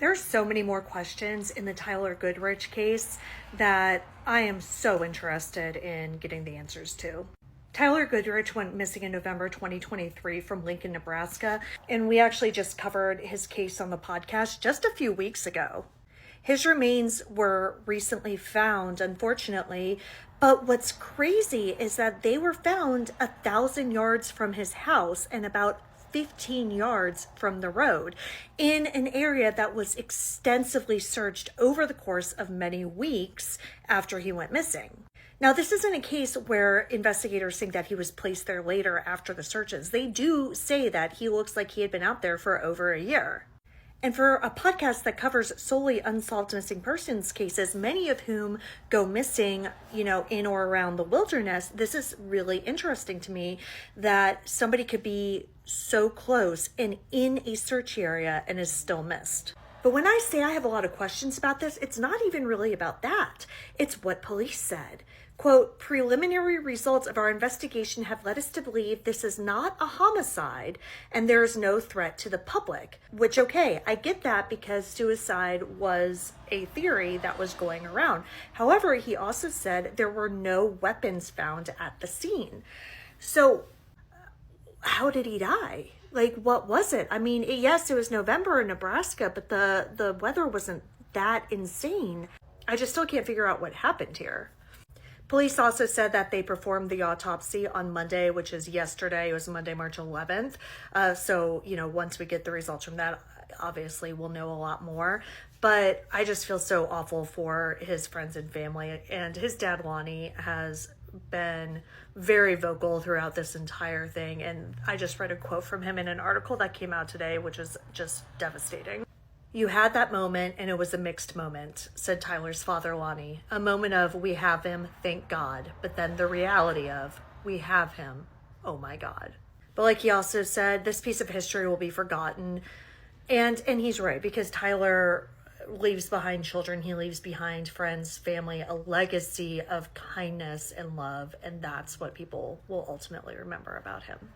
There's so many more questions in the Tyler Goodrich case that I am so interested in getting the answers to. Tyler Goodrich went missing in November 2023 from Lincoln, Nebraska, and we actually just covered his case on the podcast just a few weeks ago. His remains were recently found, unfortunately, but what's crazy is that they were found 1,000 yards from his house and about 15 yards from the road in an area that was extensively searched over the course of many weeks after he went missing. Now, this isn't a case where investigators think that he was placed there later after the searches. They do say that he looks like he had been out there for over a year. And for a podcast that covers solely unsolved missing persons cases, many of whom go missing, in or around the wilderness, this is really interesting to me that somebody could be so close and in a search area and is still missed. But when I say I have a lot of questions about this, it's not even really about that. It's what police said. Quote, preliminary results of our investigation have led us to believe this is not a homicide and there is no threat to the public. Which, okay, I get that because suicide was a theory that was going around. However, he also said there were no weapons found at the scene. So how did he die? Like, what was it? I mean, yes, it was November in Nebraska, but the weather wasn't that insane. I just still can't figure out what happened here. Police also said that they performed the autopsy on Monday, which is yesterday. It was Monday, March 11th. So, once we get the results from that, obviously we'll know a lot more. But I just feel so awful for his friends and family. And his dad, Lonnie, has been very vocal throughout this entire thing. And I just read a quote from him in an article that came out today, which is just devastating. You had that moment, and it was a mixed moment, said Tyler's father, Lonnie. A moment of, we have him, thank God. But then the reality of, we have him, oh my God. But like he also said, this piece of history will be forgotten. And he's right, because Tyler leaves behind children. He leaves behind friends, family, a legacy of kindness and love. And that's what people will ultimately remember about him.